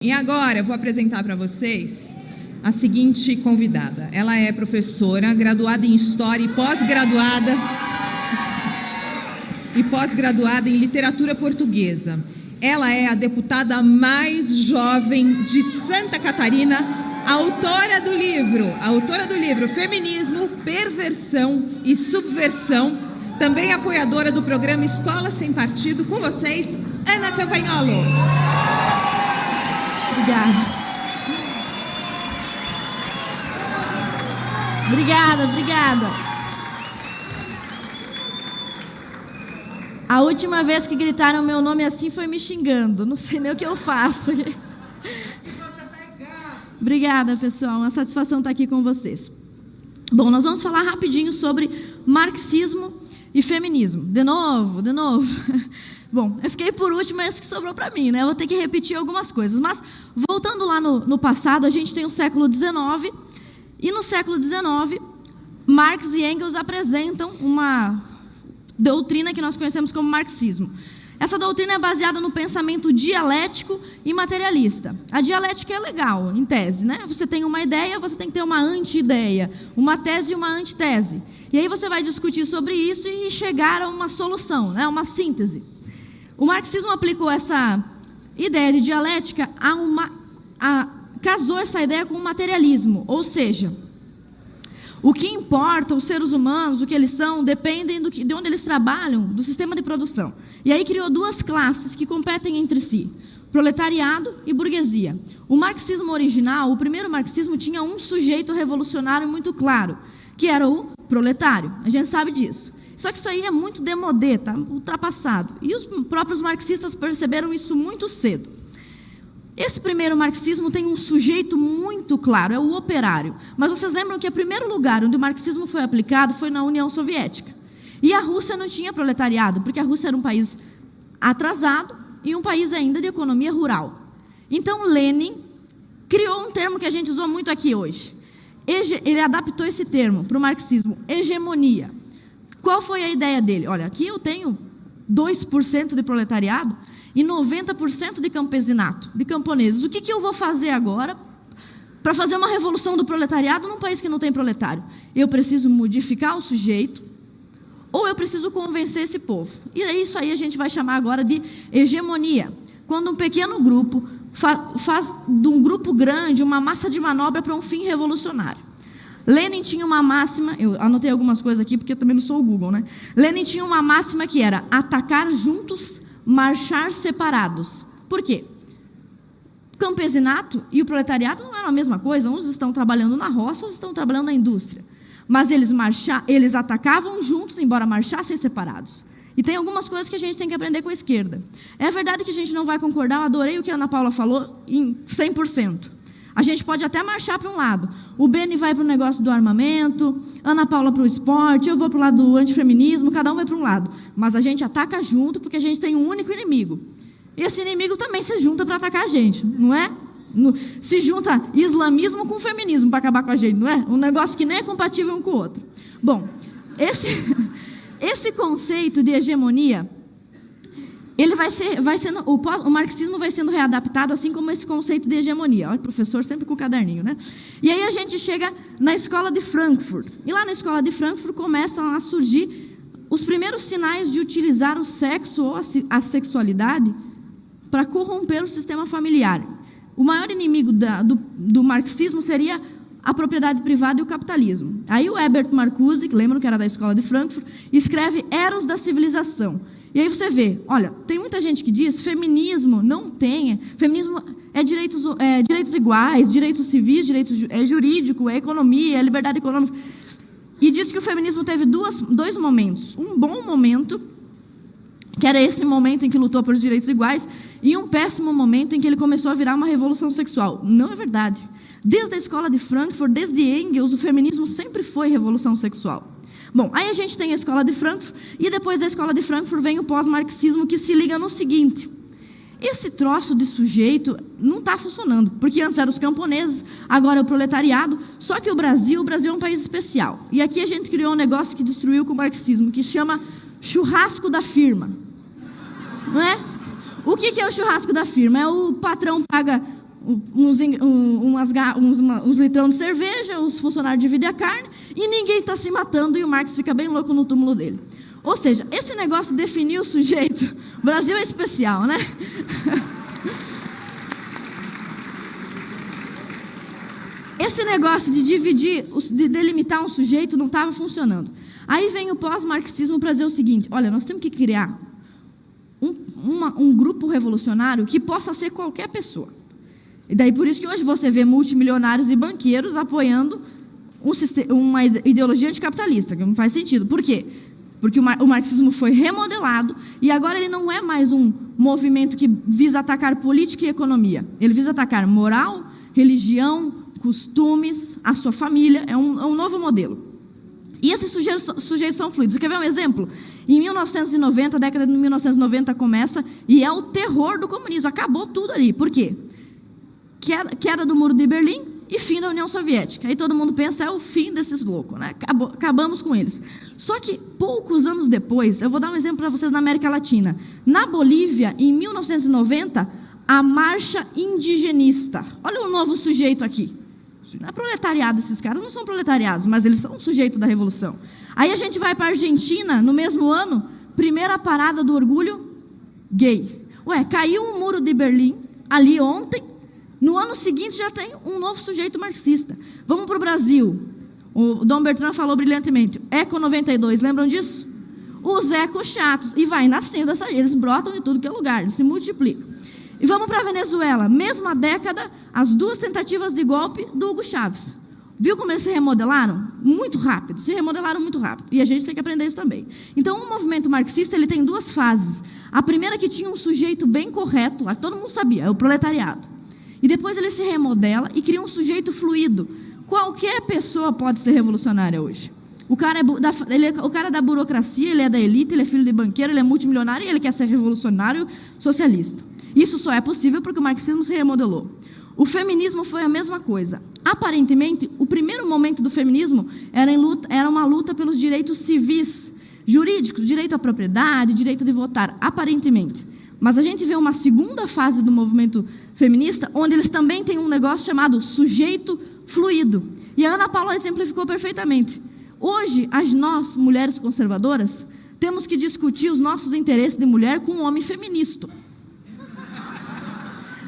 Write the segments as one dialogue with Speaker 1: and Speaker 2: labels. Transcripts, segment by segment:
Speaker 1: E agora eu vou apresentar para vocês a seguinte convidada. Ela é professora, graduada em História e pós-graduada em Literatura Portuguesa. Ela é a deputada mais jovem de Santa Catarina, autora do livro Feminismo, Perversão e Subversão, também apoiadora do programa Escola Sem Partido. Com vocês, Ana Campagnolo.
Speaker 2: Obrigada. A última vez que gritaram meu nome assim foi me xingando. Não sei nem o que eu faço. Obrigada, pessoal. Uma satisfação estar aqui com vocês. Bom, nós vamos falar rapidinho sobre marxismo e feminismo. De novo. Bom, eu fiquei por último, mas que sobrou para mim, né? Eu vou ter que repetir algumas coisas. Mas, voltando lá no passado, a gente tem o século XIX, e no século XIX, Marx e Engels apresentam uma doutrina que nós conhecemos como marxismo. Essa doutrina é baseada no pensamento dialético e materialista. A dialética é legal, em tese, né? Você tem uma ideia, você tem que ter uma anti-ideia, uma tese e uma antitese. E aí você vai discutir sobre isso e chegar a uma solução, né? Uma síntese. O marxismo aplicou essa ideia de dialética casou essa ideia com o materialismo, ou seja, o que importa, os seres humanos, o que eles são, dependem de onde eles trabalham, do sistema de produção. E aí criou duas classes que competem entre si, proletariado e burguesia. O marxismo original, o primeiro marxismo, tinha um sujeito revolucionário muito claro, que era o proletário. A gente sabe disso. Só que isso aí é muito demodé, tá ultrapassado. E os próprios marxistas perceberam isso muito cedo. Esse primeiro marxismo tem um sujeito muito claro, é o operário. Mas vocês lembram que o primeiro lugar onde o marxismo foi aplicado foi na União Soviética. E a Rússia não tinha proletariado, porque a Rússia era um país atrasado e um país ainda de economia rural. Então Lenin criou um termo que a gente usou muito aqui hoje. Ele adaptou esse termo para o marxismo, hegemonia. Qual foi a ideia dele? Olha, aqui eu tenho 2% de proletariado e 90% de campesinato, de camponeses. O que eu vou fazer agora para fazer uma revolução do proletariado num país que não tem proletário? Eu preciso modificar o sujeito ou eu preciso convencer esse povo. E é isso aí a gente vai chamar agora de hegemonia. Quando um pequeno grupo faz de um grupo grande uma massa de manobra para um fim revolucionário. Lenin tinha uma máxima, eu anotei algumas coisas aqui porque eu também não sou o Google, né? Lenin tinha uma máxima que era atacar juntos, marchar separados. Por quê? O campesinato e o proletariado não eram a mesma coisa, uns estão trabalhando na roça, outros estão trabalhando na indústria. Mas eles atacavam juntos, embora marchassem separados. E tem algumas coisas que a gente tem que aprender com a esquerda. É verdade que a gente não vai concordar, eu adorei o que a Ana Paula falou, em 100%. A gente pode até marchar para um lado. O Beni vai para o negócio do armamento, Ana Paula para o esporte, eu vou para o lado do antifeminismo, cada um vai para um lado. Mas a gente ataca junto porque a gente tem um único inimigo. E esse inimigo também se junta para atacar a gente, não é? Se junta islamismo com feminismo para acabar com a gente, não é? Um negócio que nem é compatível um com o outro. Bom, esse conceito de hegemonia, ele o marxismo vai sendo readaptado, assim como esse conceito de hegemonia. Olha, o professor sempre com o caderninho, né? E aí a gente chega na escola de Frankfurt. E lá na escola de Frankfurt começam a surgir os primeiros sinais de utilizar o sexo ou a sexualidade para corromper o sistema familiar. O maior inimigo do marxismo seria a propriedade privada e o capitalismo. Aí o Herbert Marcuse, que lembram que era da escola de Frankfurt, escreve Eros da Civilização. E aí você vê, olha, tem muita gente que diz feminismo não tem, feminismo é direitos iguais, direitos civis, é jurídico, é economia, é liberdade econômica. E diz que o feminismo teve dois momentos. Um bom momento, que era esse momento em que lutou pelos direitos iguais, e um péssimo momento em que ele começou a virar uma revolução sexual. Não é verdade. Desde a escola de Frankfurt, desde Engels, o feminismo sempre foi revolução sexual. Bom, aí a gente tem a escola de Frankfurt, e depois da escola de Frankfurt vem o pós-marxismo, que se liga no seguinte: esse troço de sujeito não está funcionando, porque antes eram os camponeses, agora é o proletariado, só que o Brasil é um país especial. E aqui a gente criou um negócio que destruiu com o marxismo, que chama churrasco da firma. Não é? O que é o churrasco da firma? É o patrão paga uns litrão de cerveja, os funcionários dividem a carne, e ninguém está se matando, e o Marx fica bem louco no túmulo dele. Ou seja, esse negócio de definir o sujeito, o Brasil é especial, né? Esse negócio de dividir, de delimitar um sujeito não estava funcionando. Aí vem o pós-marxismo para dizer o seguinte: olha, nós temos que criar um grupo revolucionário que possa ser qualquer pessoa. E daí por isso que hoje você vê multimilionários e banqueiros apoiando uma ideologia anticapitalista, que não faz sentido. Por quê? Porque o marxismo foi remodelado e agora ele não é mais um movimento que visa atacar política e economia. Ele visa atacar moral, religião, costumes, a sua família. É um novo modelo. E esses sujeitos são fluidos. Você quer ver um exemplo? Em 1990, a década de 1990 começa e é o terror do comunismo. Acabou tudo ali. Por quê? Queda do Muro de Berlim e fim da União Soviética. Aí todo mundo pensa, é o fim desses loucos, né? Acabamos com eles. Só que poucos anos depois, eu vou dar um exemplo para vocês na América Latina. Na Bolívia, em 1990, a Marcha Indigenista. Olha um novo sujeito aqui. Não é proletariado, esses caras não são proletariados, mas eles são um sujeito da revolução. Aí a gente vai para a Argentina, no mesmo ano, primeira parada do orgulho gay. Ué, caiu o Muro de Berlim, ali ontem, no ano seguinte já tem um novo sujeito marxista. Vamos para o Brasil. O Dom Bertrand falou brilhantemente, Eco 92, lembram disso? Os ecos chatos, e vai nascendo eles brotam de tudo que é lugar, eles se multiplicam. E vamos para a Venezuela, mesma década, as duas tentativas de golpe do Hugo Chávez. Viu como eles se remodelaram? Muito rápido, se remodelaram muito rápido. E a gente tem que aprender isso também. Então, o movimento marxista ele tem duas fases. A primeira que tinha um sujeito bem correto, lá todo mundo sabia, é o proletariado. E depois ele se remodela e cria um sujeito fluido. Qualquer pessoa pode ser revolucionária hoje. O cara é da burocracia, ele é da elite, ele é filho de banqueiro, ele é multimilionário e ele quer ser revolucionário socialista. Isso só é possível porque o marxismo se remodelou. O feminismo foi a mesma coisa. Aparentemente, o primeiro momento do feminismo era uma luta pelos direitos civis, jurídicos, direito à propriedade, direito de votar, aparentemente. Mas a gente vê uma segunda fase do movimento feminista, onde eles também têm um negócio chamado sujeito fluido. E a Ana Paula exemplificou perfeitamente. Hoje, nós, mulheres conservadoras, temos que discutir os nossos interesses de mulher com um homem feminista.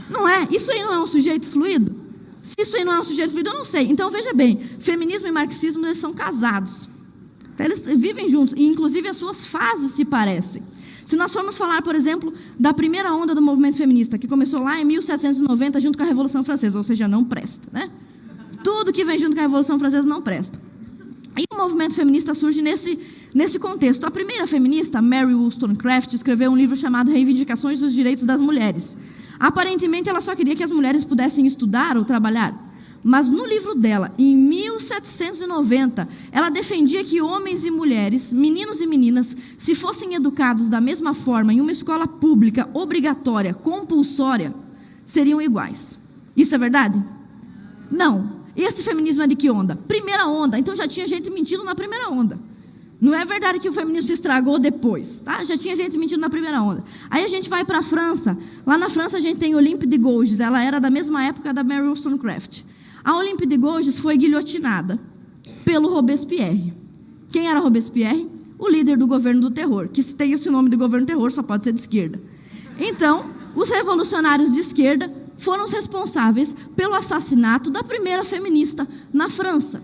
Speaker 2: Não é? Isso aí não é um sujeito fluido? Se isso aí não é um sujeito fluido, eu não sei. Então, veja bem, feminismo e marxismo, eles são casados. Eles vivem juntos, e inclusive as suas fases se parecem. Se nós formos falar, por exemplo, da primeira onda do movimento feminista, que começou lá em 1790, junto com a Revolução Francesa, ou seja, não presta, né? Tudo que vem junto com a Revolução Francesa não presta. E o movimento feminista surge nesse contexto. A primeira feminista, Mary Wollstonecraft, escreveu um livro chamado Reivindicações dos Direitos das Mulheres. Aparentemente, ela só queria que as mulheres pudessem estudar ou trabalhar. Mas no livro dela, em 1790, ela defendia que homens e mulheres, meninos e meninas, se fossem educados da mesma forma em uma escola pública, obrigatória, compulsória, seriam iguais. Isso é verdade? Não. Esse feminismo é de que onda? Primeira onda. Então já tinha gente mentindo na primeira onda. Não é verdade que o feminismo se estragou depois, tá? Já tinha gente mentindo na primeira onda. Aí a gente vai para a França. Lá na França a gente tem Olympe de Gouges. Ela era da mesma época da Mary Wollstonecraft. A Olympe de Gouges foi guilhotinada pelo Robespierre. Quem era Robespierre? O líder do governo do terror, que se tem esse nome de governo terror só pode ser de esquerda. Então, os revolucionários de esquerda foram os responsáveis pelo assassinato da primeira feminista na França.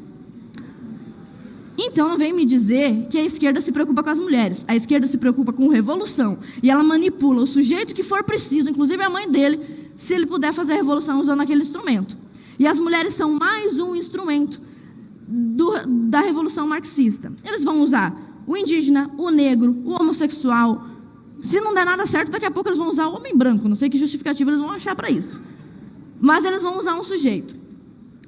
Speaker 2: Então, vem me dizer que a esquerda se preocupa com as mulheres. A esquerda se preocupa com revolução. E ela manipula o sujeito que for preciso, inclusive a mãe dele, se ele puder fazer a revolução usando aquele instrumento. E as mulheres são mais um instrumento da revolução marxista. Eles vão usar o indígena, o negro, o homossexual. Se não der nada certo, daqui a pouco eles vão usar o homem branco. Não sei que justificativa eles vão achar para isso. Mas eles vão usar um sujeito.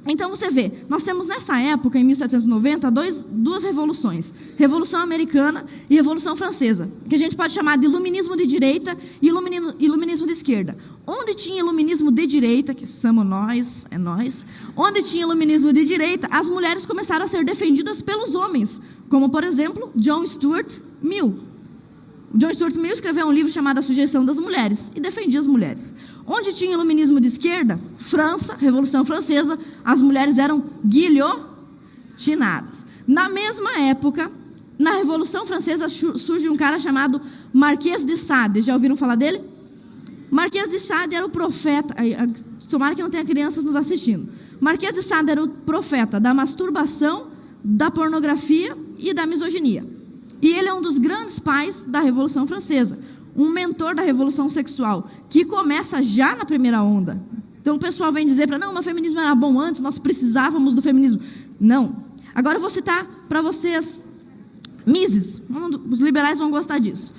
Speaker 2: Então, você vê, nós temos nessa época, em 1790, duas revoluções. Revolução Americana e Revolução Francesa, que a gente pode chamar de iluminismo de direita e iluminismo de esquerda. Onde tinha iluminismo de direita, que somos nós, é nós, onde tinha iluminismo de direita, as mulheres começaram a ser defendidas pelos homens, como, por exemplo, John Stuart Mill. John Stuart Mill escreveu um livro chamado A Sujeição das Mulheres e defendia as mulheres. Onde tinha iluminismo de esquerda, França, Revolução Francesa, as mulheres eram guilhotinadas. Na mesma época, na Revolução Francesa, surge um cara chamado Marquês de Sade. Já ouviram falar dele? Marquês de Sade era o profeta. Tomara que não tenha crianças nos assistindo. Marquês de Sade era o profeta da masturbação, da pornografia e da misoginia. E ele é um dos grandes pais da Revolução Francesa, um mentor da revolução sexual, que começa já na primeira onda. Então o pessoal vem dizer não, o feminismo era bom antes, nós precisávamos do feminismo. Não. Agora eu vou citar para vocês Mises, os liberais vão gostar disso.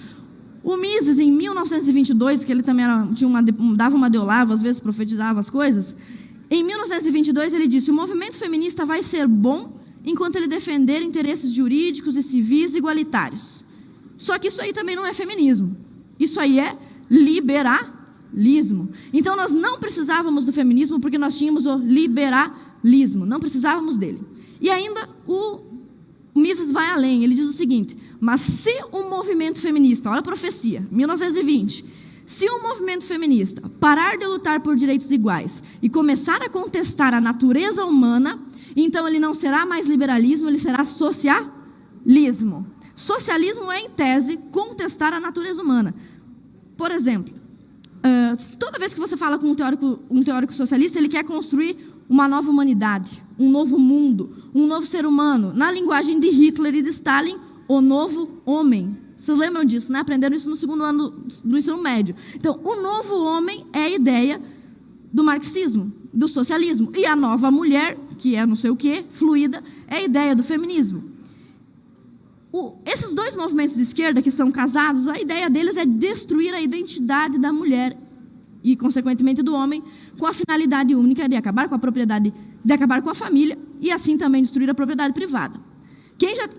Speaker 2: O Mises, em 1922, que ele também dava uma de Olavo, às vezes profetizava as coisas, em 1922 ele disse: o movimento feminista vai ser bom enquanto ele defender interesses jurídicos e civis igualitários. Só que isso aí também não é feminismo. Isso aí é liberalismo. Então nós não precisávamos do feminismo porque nós tínhamos o liberalismo. Não precisávamos dele. E ainda o Mises vai além. Ele diz o seguinte: mas se o movimento feminista, olha a profecia, 1920, se o movimento feminista parar de lutar por direitos iguais e começar a contestar a natureza humana, então ele não será mais liberalismo, ele será socialismo. Socialismo é, em tese, contestar a natureza humana. Por exemplo, toda vez que você fala com um teórico socialista, ele quer construir uma nova humanidade, um novo mundo, um novo ser humano. Na linguagem de Hitler e de Stalin, o novo homem. Vocês lembram disso, né? Aprenderam isso no segundo ano do ensino médio. Então, o novo homem é a ideia do marxismo, do socialismo. E a nova mulher, que é não sei o quê, fluida, é a ideia do feminismo. Esses dois movimentos de esquerda que são casados, a ideia deles é destruir a identidade da mulher e, consequentemente, do homem, com a finalidade única de acabar com a propriedade, de acabar com a família e, assim, também destruir a propriedade privada.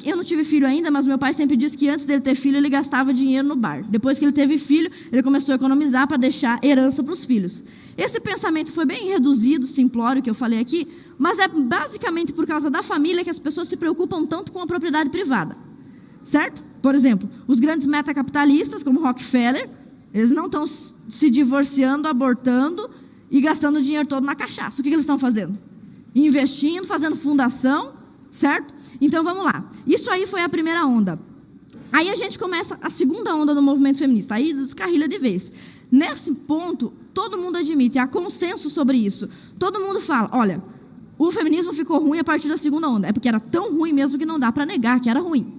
Speaker 2: Eu não tive filho ainda, mas meu pai sempre disse que antes dele ter filho, ele gastava dinheiro no bar. Depois que ele teve filho, ele começou a economizar para deixar herança para os filhos. Esse pensamento foi bem reduzido, simplório, que eu falei aqui, mas é basicamente por causa da família que as pessoas se preocupam tanto com a propriedade privada. Certo? Por exemplo, os grandes metacapitalistas, como Rockefeller, eles não estão se divorciando, abortando e gastando dinheiro todo na cachaça. O que eles estão fazendo? Investindo, fazendo fundação, certo? Então, vamos lá. Isso aí foi a primeira onda. Aí a gente começa a segunda onda do movimento feminista. Aí descarrilha de vez. Nesse ponto, todo mundo admite, há consenso sobre isso. Todo mundo fala, olha, o feminismo ficou ruim a partir da segunda onda. É porque era tão ruim mesmo que não dá para negar que era ruim.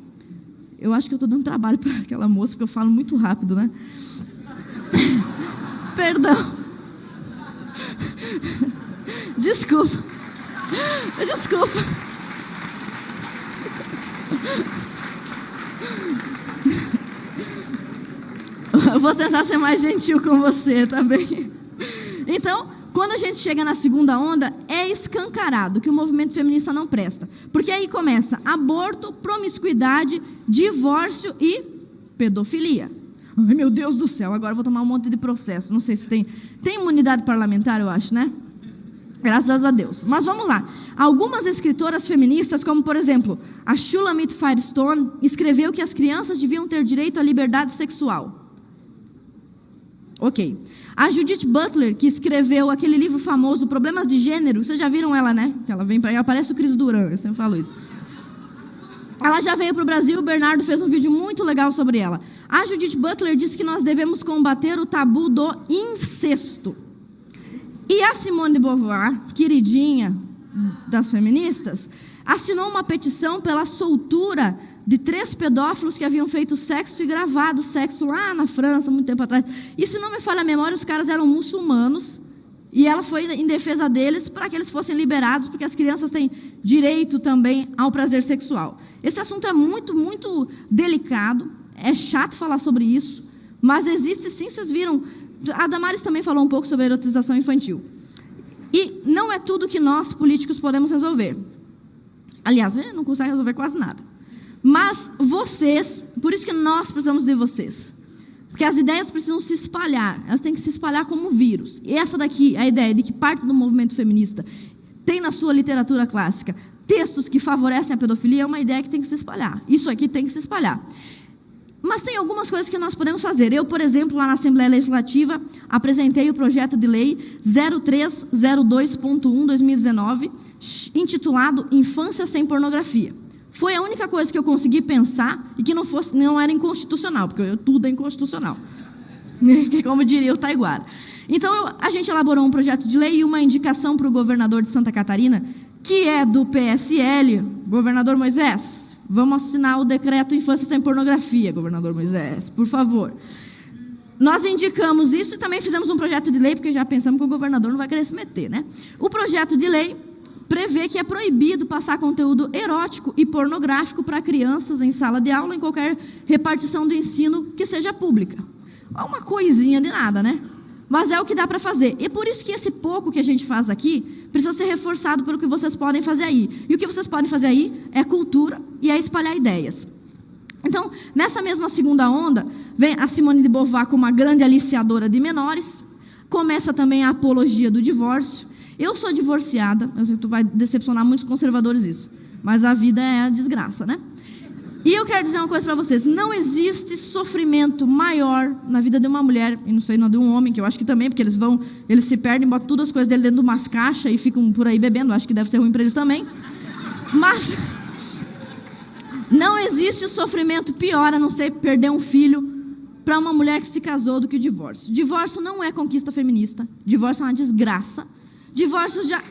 Speaker 2: Eu acho que eu estou dando trabalho para aquela moça, porque eu falo muito rápido, né? Perdão. Desculpa. Eu vou tentar ser mais gentil com você, tá bem? Então, quando a gente chega na segunda onda, é escancarado que o movimento feminista não presta. Porque aí começa aborto, promiscuidade, divórcio e pedofilia. Ai, meu Deus do céu, agora eu vou tomar um monte de processo. Não sei se tem imunidade parlamentar, eu acho, né? Graças a Deus. Mas vamos lá. Algumas escritoras feministas, como por exemplo, a Shulamit Firestone, escreveu que as crianças deviam ter direito à liberdade sexual. Ok. A Judith Butler, que escreveu aquele livro famoso, Problemas de Gênero, vocês já viram ela, né? Que ela vem para ela, parece o Cris Duran, eu sempre falo isso. Ela já veio para o Brasil, o Bernardo fez um vídeo muito legal sobre ela. A Judith Butler disse que nós devemos combater o tabu do incesto. E a Simone de Beauvoir, queridinha das feministas, assinou uma petição pela soltura de 3 pedófilos que haviam feito sexo e gravado sexo lá na França, muito tempo atrás. E se não me falha a memória, os caras eram muçulmanos, e ela foi em defesa deles para que eles fossem liberados, porque as crianças têm direito também ao prazer sexual. Esse assunto é muito, muito delicado, é chato falar sobre isso, mas existe sim, vocês viram. A Damares também falou um pouco sobre a erotização infantil. E não é tudo que nós, políticos, podemos resolver. Aliás, a gente não consegue resolver quase nada. Mas vocês, por isso que nós precisamos de vocês. Porque as ideias precisam se espalhar. Elas têm que se espalhar como vírus. E essa daqui, a ideia de que parte do movimento feminista tem na sua literatura clássica textos que favorecem a pedofilia, é uma ideia que tem que se espalhar. Isso aqui tem que se espalhar. Mas tem algumas coisas que nós podemos fazer. Eu, por exemplo, lá na Assembleia Legislativa, apresentei o projeto de lei 0302.1/2019, intitulado Infância Sem Pornografia. Foi a única coisa que eu consegui pensar e que não era inconstitucional, porque tudo é inconstitucional. Como diria o Taiguara. Então, a gente elaborou um projeto de lei e uma indicação para o governador de Santa Catarina, que é do PSL, governador Moisés. Vamos assinar o decreto Infância Sem Pornografia, governador Moisés, por favor. Nós indicamos isso e também fizemos um projeto de lei, porque já pensamos que o governador não vai querer se meter, né? O projeto de lei prevê que é proibido passar conteúdo erótico e pornográfico para crianças em sala de aula, em qualquer repartição do ensino que seja pública. É uma coisinha de nada, né? Mas é o que dá para fazer. E por isso que esse pouco que a gente faz aqui precisa ser reforçado pelo que vocês podem fazer aí. E o que vocês podem fazer aí é cultura e é espalhar ideias. Então, nessa mesma segunda onda, vem a Simone de Beauvoir como uma grande aliciadora de menores. Começa também a apologia do divórcio. Eu sou divorciada, eu sei que tu vai decepcionar muitos conservadores isso, mas a vida é a desgraça, né? E eu quero dizer uma coisa para vocês, não existe sofrimento maior na vida de uma mulher, e não sei, não de um homem, que eu acho que também, porque eles se perdem, botam todas as coisas dele dentro de umas caixas e ficam por aí bebendo, acho que deve ser ruim para eles também. Mas não existe sofrimento pior, a não ser perder um filho para uma mulher que se casou do que o divórcio. Divórcio não é conquista feminista, divórcio é uma desgraça. Divórcio já...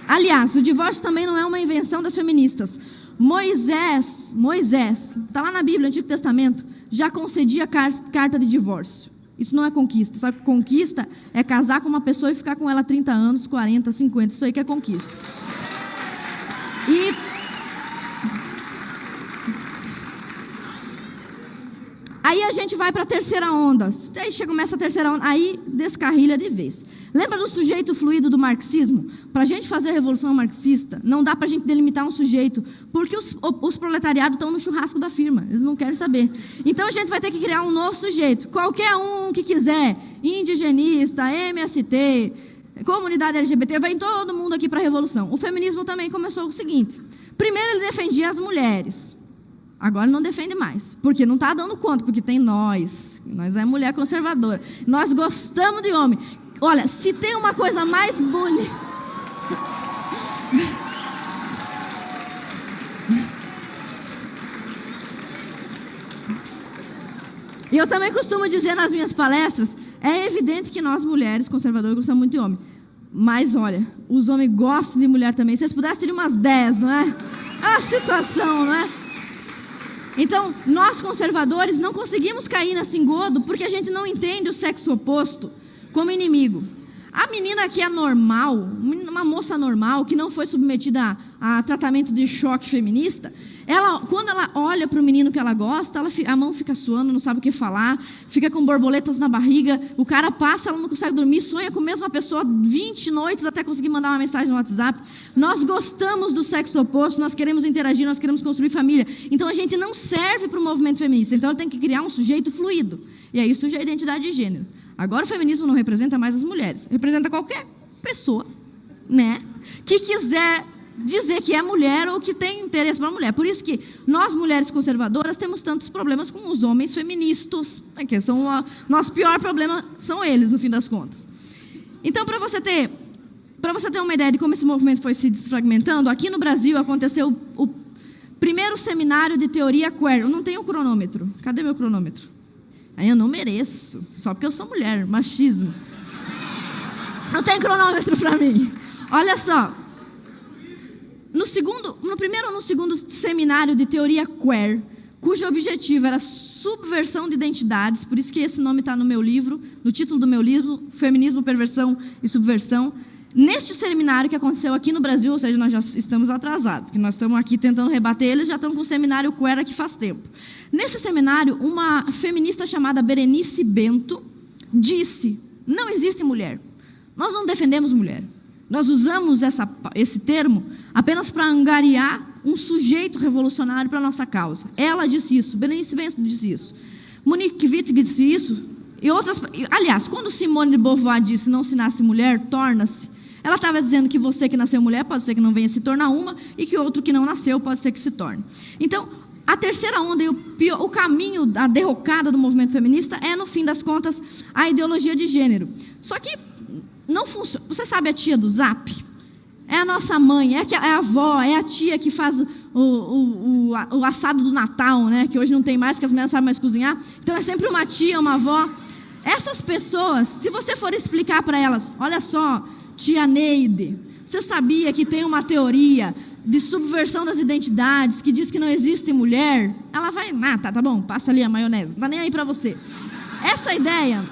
Speaker 2: Aliás, o divórcio também não é uma invenção das feministas. Moisés, está lá na Bíblia, no Antigo Testamento, já concedia carta de divórcio. Isso não é conquista. Sabe, conquista é casar com uma pessoa e ficar com ela 30 anos, 40, 50. Isso aí que é conquista. Aí a gente vai para a terceira onda. Aí começa a terceira onda, aí descarrilha de vez. Lembra do sujeito fluido do marxismo? Para a gente fazer a revolução marxista, não dá para a gente delimitar um sujeito, porque os proletariados estão no churrasco da firma, eles não querem saber. Então a gente vai ter que criar um novo sujeito, qualquer um que quiser, indigenista, MST, comunidade LGBT, vai todo mundo aqui para a revolução. O feminismo também começou o seguinte: primeiro ele defendia as mulheres. Agora não defende mais, porque não está dando conta, porque tem nós é mulher conservadora, nós gostamos de homem. Olha, se tem uma coisa mais bonita... E eu também costumo dizer nas minhas palestras, é evidente que nós mulheres conservadoras gostamos muito de homem, mas olha, os homens gostam de mulher também. Se vocês pudessem ter umas 10, não é? A situação, não é? Então, nós conservadores não conseguimos cair nesse engodo porque a gente não entende o sexo oposto como inimigo. A menina que é normal, uma moça normal, que não foi submetida a tratamento de choque feminista, quando ela olha para o menino que ela gosta, a mão fica suando, não sabe o que falar, fica com borboletas na barriga, o cara passa, ela não consegue dormir, sonha com a mesma pessoa 20 noites até conseguir mandar uma mensagem no WhatsApp. Nós gostamos do sexo oposto, nós queremos interagir, nós queremos construir família. Então a gente não serve para o movimento feminista, então tem que criar um sujeito fluido. E aí surge a identidade de gênero. Agora o feminismo não representa mais as mulheres, representa qualquer pessoa, né, que quiser dizer que é mulher ou que tem interesse para a mulher. Por isso que nós, mulheres conservadoras, temos tantos problemas com os homens feministas, né, que são nosso pior problema são eles, no fim das contas. Então, para você ter uma ideia de como esse movimento foi se desfragmentando, aqui no Brasil aconteceu o primeiro seminário de teoria queer. Eu não tenho cronômetro. Cadê meu cronômetro? Aí eu não mereço, só porque eu sou mulher, machismo. Não tem cronômetro para mim. Olha só. No primeiro ou no segundo seminário de teoria queer, cujo objetivo era subversão de identidades, por isso que esse nome está no meu livro, no título do meu livro, Feminismo, Perversão e Subversão. Neste seminário que aconteceu aqui no Brasil, ou seja, nós já estamos atrasados, porque nós estamos aqui tentando rebater eles, já estamos com um seminário queer aqui faz tempo. Nesse seminário, uma feminista chamada Berenice Bento disse: não existe mulher, nós não defendemos mulher, nós usamos esse termo apenas para angariar um sujeito revolucionário para a nossa causa. Ela disse isso, Berenice Bento disse isso, Monique Wittig disse isso, e outras... Aliás, quando Simone de Beauvoir disse não se nasce mulher, torna-se, Ela estava dizendo que você que nasceu mulher pode ser que não venha se tornar uma, e que outro que não nasceu pode ser que se torne. Então, a terceira onda e o caminho, a derrocada do movimento feminista é, no fim das contas, a ideologia de gênero. Só que não funciona. Você sabe a tia do Zap? É a nossa mãe, é a avó, é a tia que faz o assado do Natal, né? Que hoje não tem mais, porque as mulheres não sabem mais cozinhar. Então é sempre uma tia, uma avó. Essas pessoas, se você for explicar para elas, olha só, tia Neide, você sabia que tem uma teoria de subversão das identidades que diz que não existe mulher? Ela vai, tá bom, passa ali a maionese, não dá nem aí para você. Essa ideia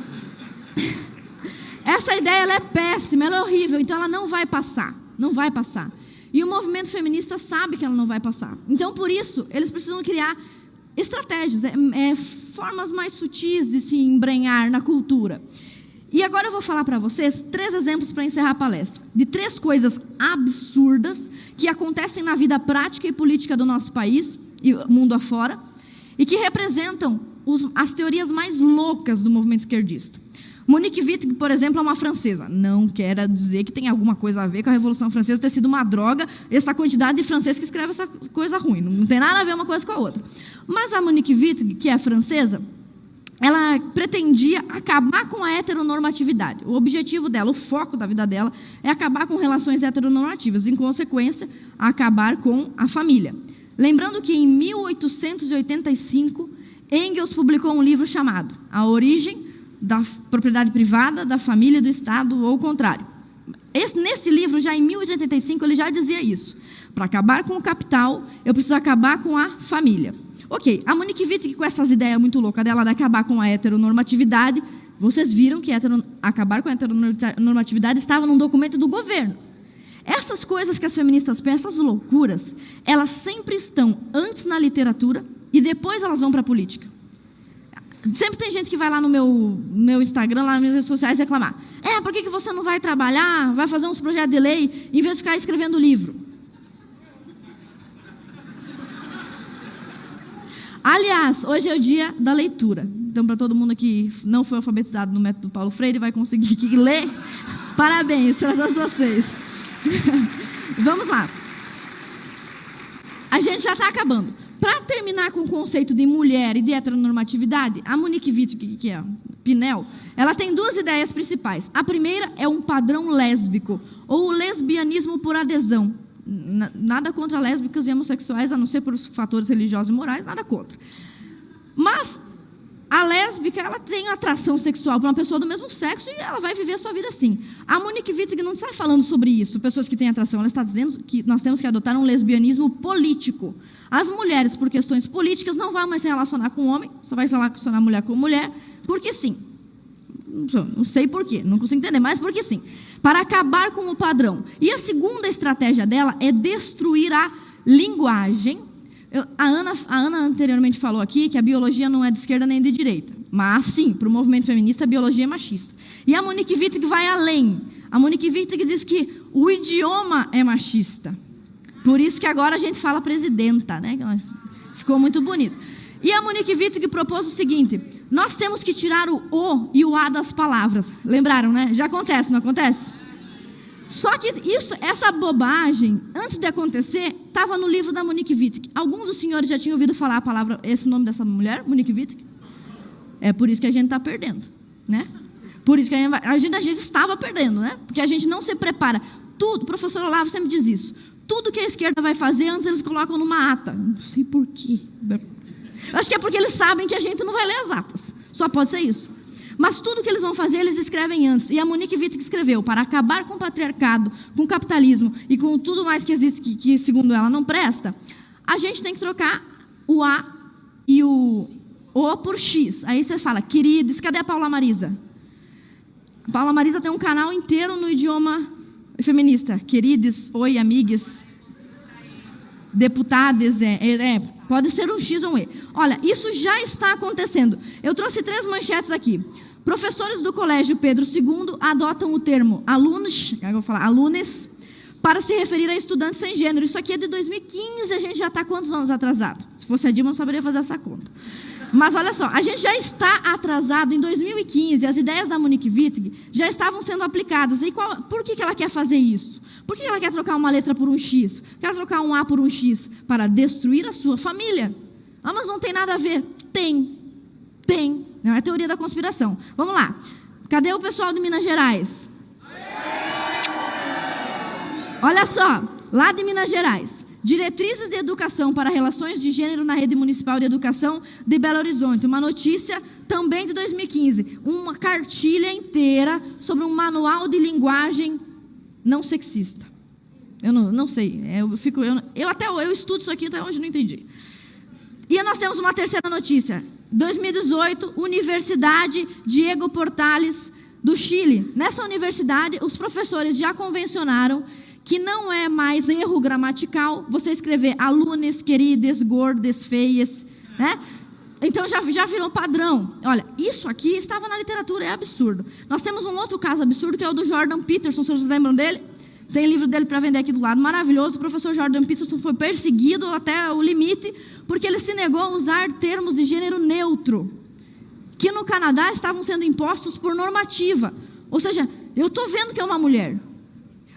Speaker 2: ela é péssima, ela é horrível, então ela não vai passar. Não vai passar. E o movimento feminista sabe que ela não vai passar. Então, por isso, eles precisam criar estratégias, formas mais sutis de se embrenhar na cultura. E agora eu vou falar para vocês 3 exemplos para encerrar a palestra, de 3 coisas absurdas que acontecem na vida prática e política do nosso país e mundo afora, e que representam as teorias mais loucas do movimento esquerdista. Monique Wittig, por exemplo, é uma francesa. Não quero dizer que tem alguma coisa a ver com a Revolução Francesa ter sido uma droga, essa quantidade de francês que escreve essa coisa ruim. Não tem nada a ver uma coisa com a outra. Mas a Monique Wittig, que é francesa, ela pretendia acabar com a heteronormatividade. O objetivo dela, o foco da vida dela, é acabar com relações heteronormativas. Em consequência, acabar com a família. Lembrando que em 1885, Engels publicou um livro chamado A Origem da Propriedade Privada, da Família e do Estado, ou o contrário. Nesse livro, já em 1885, ele já dizia isso. Para acabar com o capital, eu preciso acabar com a família. Ok, a Monique Wittig, com essas ideias muito loucas dela de acabar com a heteronormatividade, vocês viram que acabar com a heteronormatividade estava num documento do governo. Essas coisas que as feministas pensam, essas loucuras, elas sempre estão antes na literatura e depois elas vão para a política. Sempre tem gente que vai lá no meu Instagram, lá nas minhas redes sociais, reclamar. Por que você não vai trabalhar, vai fazer uns projetos de lei, em vez de ficar escrevendo livro? Aliás, hoje é o dia da leitura. Então, para todo mundo que não foi alfabetizado no método Paulo Freire, vai conseguir ler, parabéns para todos vocês. Vamos lá. A gente já está acabando. Para terminar com o conceito de mulher e de heteronormatividade, a Monique Wittig, que é Pinel, ela tem 2 ideias principais. A primeira é um padrão lésbico, ou o lesbianismo por adesão. Nada contra lésbicas e homossexuais, a não ser por fatores religiosos e morais, nada contra. Mas a lésbica, ela tem atração sexual para uma pessoa do mesmo sexo e ela vai viver a sua vida assim. A Monique Wittig não está falando sobre isso, pessoas que têm atração. Ela está dizendo que nós temos que adotar um lesbianismo político. As mulheres, por questões políticas, não vão mais se relacionar com homem, só vai se relacionar mulher com mulher, porque sim. Não sei por quê, não consigo entender, mas porque sim. Para acabar com o padrão. E a segunda estratégia dela é destruir a linguagem. A Ana anteriormente falou aqui que a biologia não é de esquerda nem de direita. Mas, sim, para o movimento feminista, a biologia é machista. E a Monique Wittig vai além. A Monique Wittig diz que o idioma é machista. Por isso que agora a gente fala presidenta, né? Ficou muito bonito. E a Monique Wittig propôs o seguinte: nós temos que tirar o O e o A das palavras. Lembraram, né? Já acontece, não acontece? Só que essa bobagem, antes de acontecer, estava no livro da Monique Wittig. Alguns dos senhores já tinham ouvido falar esse nome dessa mulher, Monique Wittig? É por isso que a gente está perdendo, né? Por isso que a gente estava perdendo, né? Porque a gente não se prepara. Tudo, o professor Olavo sempre diz isso. Tudo que a esquerda vai fazer, antes eles colocam numa ata. Não sei por quê. Acho que é porque eles sabem que a gente não vai ler as atas. Só pode ser isso. Mas tudo que eles vão fazer, eles escrevem antes. E a Monique Wittig escreveu: para acabar com o patriarcado, com o capitalismo e com tudo mais que existe, que segundo ela não presta, a gente tem que trocar o A e o O por X. Aí você fala: queridos, cadê a Paula Marisa? A Paula Marisa tem um canal inteiro no idioma feminista. Queridos, oi, amigas, deputadas, pode ser um X ou um E. Olha, isso já está acontecendo. Eu trouxe 3 manchetes aqui. Professores do Colégio Pedro II adotam o termo alunos, eu vou falar alunes, para se referir a estudantes sem gênero. Isso aqui é de 2015, a gente já está quantos anos atrasado? Se fosse a Dilma, eu não saberia fazer essa conta. Mas olha só, a gente já está atrasado. Em 2015, as ideias da Monique Wittig já estavam sendo aplicadas. E por que ela quer fazer isso? Por que ela quer trocar uma letra por um X? Quer trocar um A por um X? Para destruir a sua família. Ah, mas não tem nada a ver. Tem. Não é teoria da conspiração. Vamos lá. Cadê o pessoal de Minas Gerais? Olha só, lá de Minas Gerais. Diretrizes de Educação para Relações de Gênero na Rede Municipal de Educação de Belo Horizonte. Uma notícia também de 2015. Uma cartilha inteira sobre um manual de linguagem não sexista. Eu não sei. Eu estudo isso aqui até hoje não entendi. E nós temos uma terceira notícia. 2018, Universidade Diego Portales do Chile. Nessa universidade, os professores já convencionaram que não é mais erro gramatical você escrever alunos, queridas, gordas, feias, né? Então já virou padrão. Olha, isso aqui estava na literatura, é absurdo. Nós temos um outro caso absurdo, que é o do Jordan Peterson, vocês lembram dele? Tem livro dele para vender aqui do lado, maravilhoso. O professor Jordan Peterson foi perseguido até o limite, porque ele se negou a usar termos de gênero neutro, que no Canadá estavam sendo impostos por normativa. Ou seja, eu estou vendo que é uma mulher.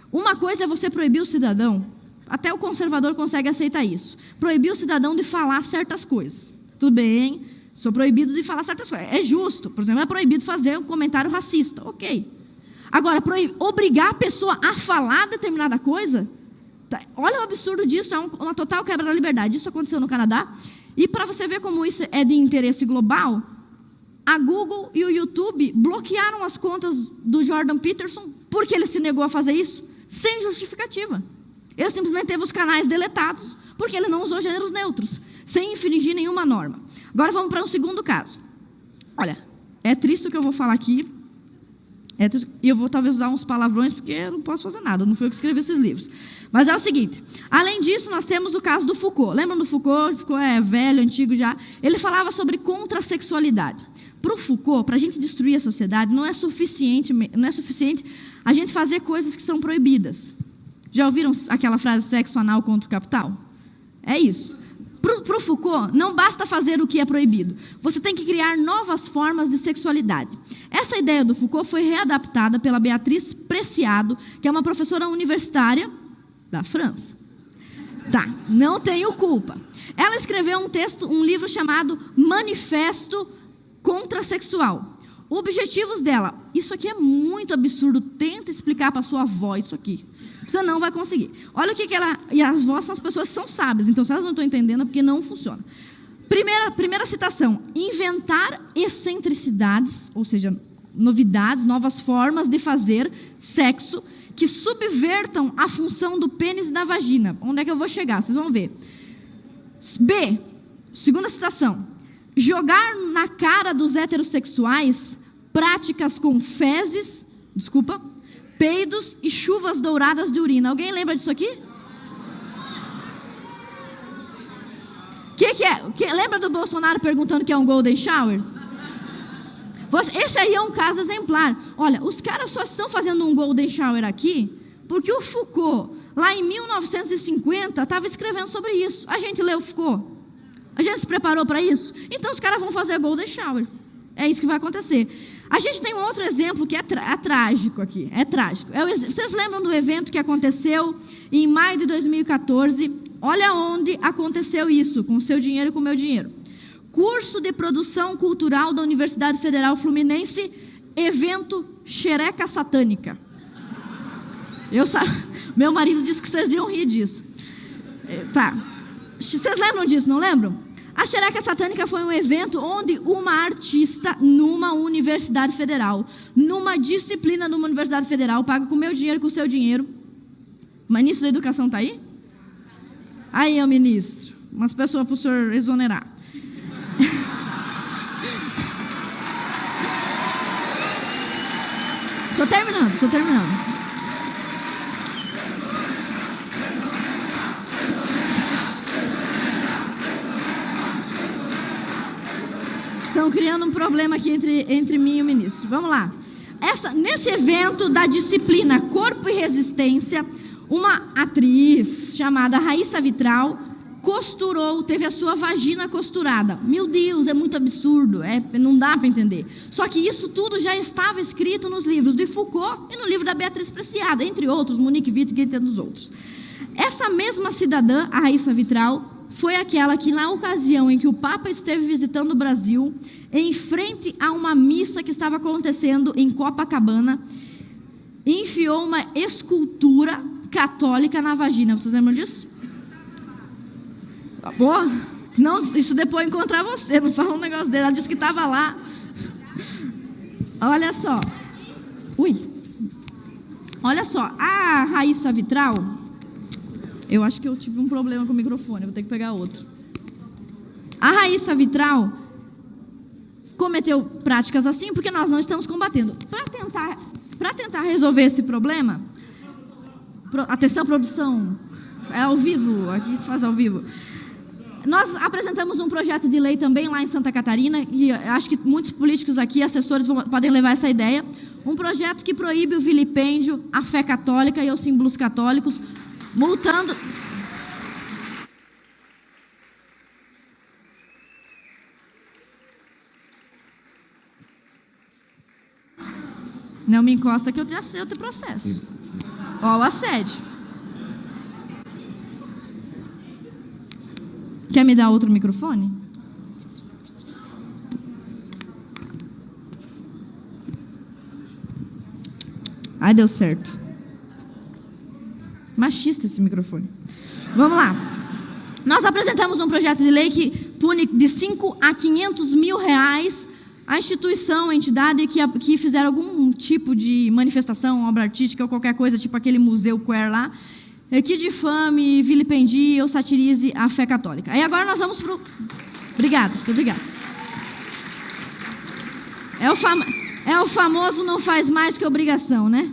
Speaker 2: Uma coisa é você proibir o cidadão, até o conservador consegue aceitar isso, proibir o cidadão de falar certas coisas. Tudo bem, sou proibido de falar certas coisas, é justo. Por exemplo, é proibido fazer um comentário racista, ok. Agora, obrigar a pessoa a falar determinada coisa, olha o absurdo disso, é uma total quebra da liberdade. Isso aconteceu no Canadá, e para você ver como isso é de interesse global, a Google e o YouTube bloquearam as contas do Jordan Peterson, porque ele se negou a fazer isso, sem justificativa. Ele simplesmente teve os canais deletados, porque ele não usou gêneros neutros, sem infringir nenhuma norma. Agora vamos para um segundo caso. Olha, é triste o que eu vou falar aqui, e eu vou talvez usar uns palavrões, porque eu não posso fazer nada, não fui eu que escrevi esses livros. Mas é o seguinte, além disso, nós temos o caso do Foucault. Lembram do Foucault? Foucault é velho, antigo já. Ele falava sobre contrassexualidade. Para o Foucault, para a gente destruir a sociedade, não é suficiente a gente fazer coisas que são proibidas. Já ouviram aquela frase, sexo anal contra o capital? É isso. Para o Foucault, não basta fazer o que é proibido. Você tem que criar novas formas de sexualidade. Essa ideia do Foucault foi readaptada pela Beatriz Preciado, que é uma professora universitária da França. Tá, não tenho culpa. Ela escreveu um livro chamado Manifesto Contrassexual. Objetivos dela. Isso aqui é muito absurdo. Tenta explicar para sua avó isso aqui. Você não vai conseguir. Olha o que ela... E as vós são as pessoas que são sábias. Então, se elas não estão entendendo, é porque não funciona. Primeira citação. Inventar excentricidades, ou seja, novidades, novas formas de fazer sexo que subvertam a função do pênis e da vagina. Onde é que eu vou chegar? Vocês vão ver. B. Segunda citação. Jogar na cara dos heterossexuais práticas com fezes, peidos e chuvas douradas de urina. Alguém lembra disso aqui? Que é? Lembra do Bolsonaro perguntando o que é um golden shower? Esse aí é um caso exemplar. Olha, os caras só estão fazendo um golden shower aqui porque o Foucault, lá em 1950, estava escrevendo sobre isso. A gente leu o Foucault? A gente se preparou para isso? Então os caras vão fazer golden shower. É isso que vai acontecer. A gente tem um outro exemplo que é trágico aqui. É trágico. Vocês lembram do evento que aconteceu em maio de 2014? Olha onde aconteceu isso, com o seu dinheiro e com o meu dinheiro. Curso de Produção Cultural da Universidade Federal Fluminense, evento Xereca Satânica. Meu marido disse que vocês iam rir disso. Tá. Vocês lembram disso, não lembram? A Xereca Satânica foi um evento onde uma artista numa universidade federal, numa disciplina numa universidade federal, paga com o meu dinheiro e com o seu dinheiro. O ministro da Educação está aí? Aí é o ministro. Umas pessoas para o senhor exonerar. Estou terminando. Estão criando um problema aqui entre mim e o ministro. Vamos lá. Nesse evento da disciplina Corpo e Resistência, uma atriz chamada Raíssa Vitral costurou, teve a sua vagina costurada. Meu Deus, é muito absurdo, não dá para entender. Só que isso tudo já estava escrito nos livros de Foucault e no livro da Beatriz Preciado, entre outros, Monique Wittig, entre os outros. Essa mesma cidadã, a Raíssa Vitral, foi aquela que, na ocasião em que o Papa esteve visitando o Brasil, em frente a uma missa que estava acontecendo em Copacabana, enfiou uma escultura católica na vagina. Vocês lembram disso? Pô, não, isso depois eu encontrar você, não fala um negócio dele. Ela disse que estava lá. Olha só. Olha só, a Raíssa Vitral, eu acho que eu tive um problema com o microfone, vou ter que pegar outro. A Raíssa Vitral cometeu práticas assim porque nós não estamos combatendo. Para tentar resolver esse problema, atenção produção, é ao vivo, aqui se faz ao vivo. Nós apresentamos um projeto de lei também lá em Santa Catarina, e acho que muitos políticos aqui, assessores, podem levar essa ideia. Um projeto que proíbe o vilipêndio à fé católica e aos símbolos católicos, multando... Não me encosta que eu tenho processo. Ó, o assédio. Quer me dar outro microfone? Ai, deu certo. Machista esse microfone. Vamos lá. Nós apresentamos um projeto de lei que pune de 5 a 500 mil reais a instituição, a entidade que fizer algum tipo de manifestação, obra artística ou qualquer coisa, tipo aquele museu queer lá, que difame, vilipendie ou satirize a fé católica. Aí agora nós vamos para o... Obrigada. É o famoso não faz mais que obrigação, né?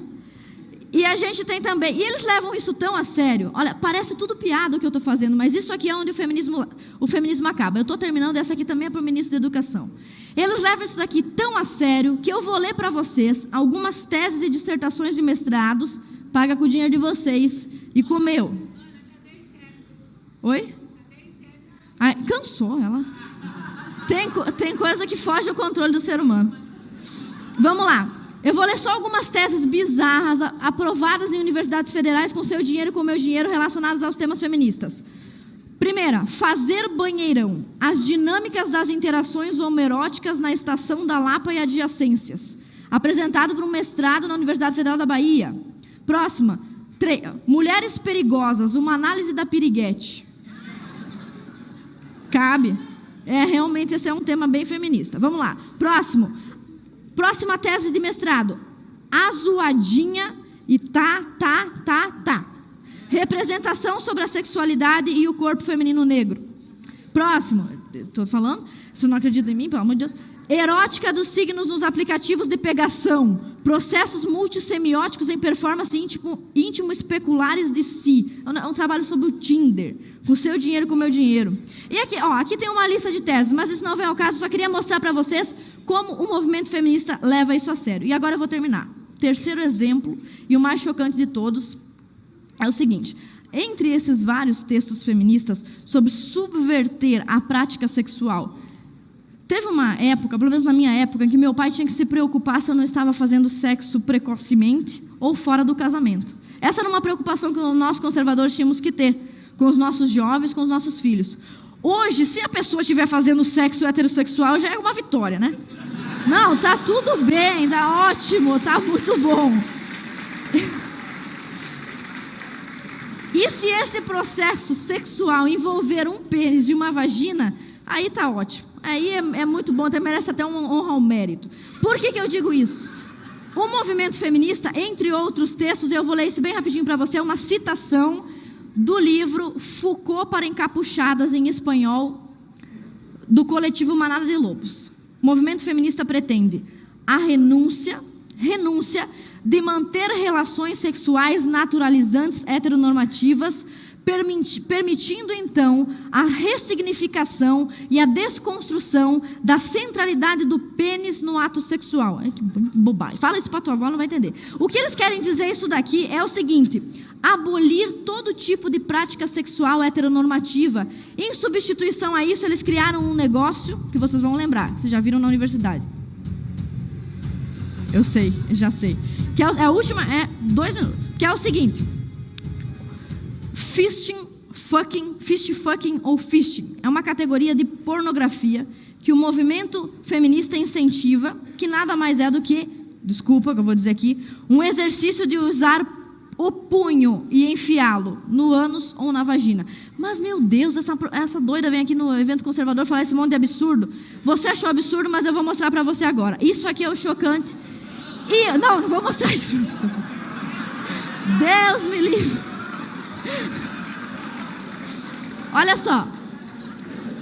Speaker 2: E a gente tem também... E eles levam isso tão a sério. Olha, parece tudo piada o que eu estou fazendo, mas isso aqui é onde o feminismo acaba. Eu estou terminando, essa aqui também é para o ministro da Educação. Eles levam isso daqui tão a sério que eu vou ler para vocês algumas teses e dissertações de mestrados, paga com o dinheiro de vocês e com o meu. Oi? Ai, cansou ela. Tem coisa que foge ao controle do ser humano. Vamos lá. Eu vou ler só algumas teses bizarras aprovadas em universidades federais com seu dinheiro e com o meu dinheiro relacionadas aos temas feministas. Primeira, fazer banheirão. As dinâmicas das interações homoeróticas na Estação da Lapa e adjacências. Apresentado por um mestrado na Universidade Federal da Bahia. Próxima, mulheres perigosas, uma análise da piriguete. Cabe. Realmente esse é um tema bem feminista. Vamos lá. Próxima tese de mestrado. Azuadinha e tá. Representação sobre a sexualidade e o corpo feminino negro. Próximo. Estou falando? Você não acredita em mim, pelo amor de Deus? Erótica dos signos nos aplicativos de pegação. Processos multissemióticos em performance íntimo especulares de si. É um trabalho sobre o Tinder. Com seu dinheiro, com o meu dinheiro. E aqui tem uma lista de teses, mas isso não vem ao caso. Só queria mostrar para vocês como o movimento feminista leva isso a sério. E agora eu vou terminar. Terceiro exemplo, e o mais chocante de todos, é o seguinte. Entre esses vários textos feministas sobre subverter a prática sexual, teve uma época, pelo menos na minha época, em que meu pai tinha que se preocupar se eu não estava fazendo sexo precocemente ou fora do casamento. Essa era uma preocupação que nós conservadores tínhamos que ter com os nossos jovens, com os nossos filhos. Hoje, se a pessoa estiver fazendo sexo heterossexual, já é uma vitória, né? Não, tá tudo bem, tá ótimo, tá muito bom. E se esse processo sexual envolver um pênis e uma vagina, aí tá ótimo. Aí é muito bom, até merece até uma honra ao mérito. Por que eu digo isso? O movimento feminista, entre outros textos, eu vou ler isso bem rapidinho para você, é uma citação do livro Foucault para Encapuchadas, em espanhol, do coletivo Manada de Lobos. O movimento feminista pretende a renúncia de manter relações sexuais naturalizantes heteronormativas permitindo então a ressignificação e a desconstrução da centralidade do pênis no ato sexual. Ai, que bobagem. Fala isso para tua avó, não vai entender. O que eles querem dizer isso daqui é o seguinte: abolir todo tipo de prática sexual heteronormativa. Em substituição a isso, eles criaram um negócio que vocês vão lembrar, vocês já viram na universidade. Eu sei, eu já sei. Que é a última, 2 minutos. Que é o seguinte: fist fucking ou fisting. É uma categoria de pornografia que o movimento feminista incentiva, que nada mais é do que, desculpa que eu vou dizer aqui, um exercício de usar o punho e enfiá-lo no ânus ou na vagina. Mas, meu Deus, essa doida vem aqui no evento conservador falar esse monte de absurdo. Você achou absurdo, mas eu vou mostrar para você agora. Isso aqui é o chocante. E não vou mostrar isso. Deus me livre. Olha só.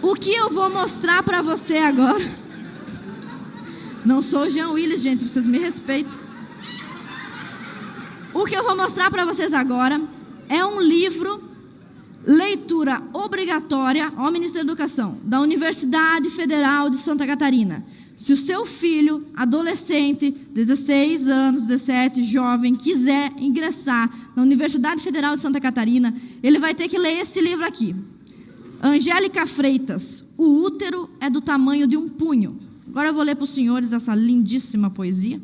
Speaker 2: O que eu vou mostrar para você agora. Não sou o Jean Willis, gente, vocês me respeitam. O que eu vou mostrar para vocês agora é um livro, leitura obrigatória, ó, Ministro da Educação, da Universidade Federal de Santa Catarina. Se o seu filho, adolescente, 16 anos, 17, jovem, quiser ingressar na Universidade Federal de Santa Catarina, ele vai ter que ler esse livro aqui. Angélica Freitas, O Útero é do Tamanho de um Punho. Agora eu vou ler para os senhores essa lindíssima poesia,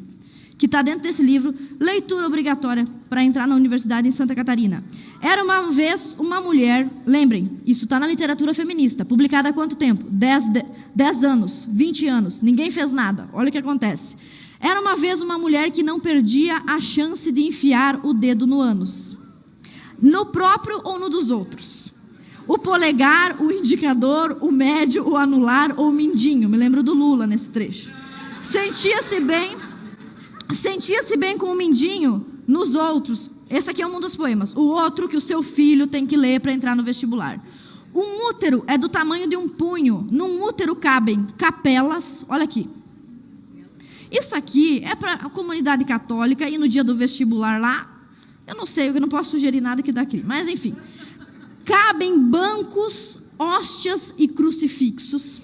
Speaker 2: que está dentro desse livro, leitura obrigatória para entrar na universidade em Santa Catarina. Era uma vez uma mulher, lembrem, isso está na literatura feminista, publicada há quanto tempo? 10 anos, 20 anos, ninguém fez nada, olha o que acontece. Era uma vez uma mulher que não perdia a chance de enfiar o dedo no ânus, no próprio ou no dos outros. O polegar, o indicador, o médio, o anular ou o mindinho, me lembro do Lula nesse trecho. Sentia-se bem com o mindinho nos outros. Esse aqui é um dos poemas. O outro que o seu filho tem que ler para entrar no vestibular. Um útero é do tamanho de um punho. Num útero cabem capelas. Olha aqui. Isso aqui é para a comunidade católica e no dia do vestibular lá, eu não sei, eu não posso sugerir nada que dá crime. Mas enfim. Cabem bancos, hóstias e crucifixos.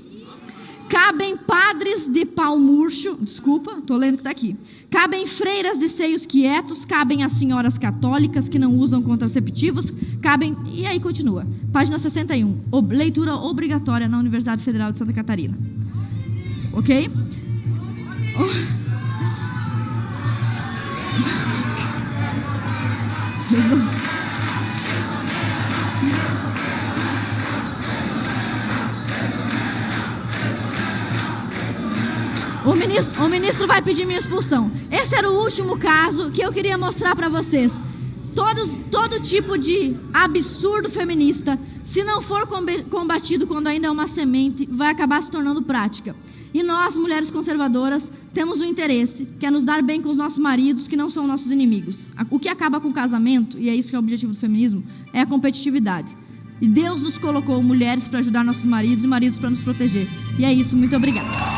Speaker 2: Cabem padres de pau murcho. Desculpa, estou lendo que está aqui. Cabem freiras de seios quietos, cabem as senhoras católicas que não usam contraceptivos, cabem... E aí continua. Página 61. Leitura obrigatória na Universidade Federal de Santa Catarina. Ok? O ministro vai pedir minha expulsão. Esse era o último caso que eu queria mostrar para vocês. Todo tipo de absurdo feminista, se não for combatido quando ainda é uma semente, vai acabar se tornando prática. E nós, mulheres conservadoras, temos um interesse, que é nos dar bem com os nossos maridos, que não são nossos inimigos. O que acaba com o casamento, e é isso que é o objetivo do feminismo, é a competitividade. E Deus nos colocou mulheres para ajudar nossos maridos e maridos para nos proteger. E é isso, muito obrigada.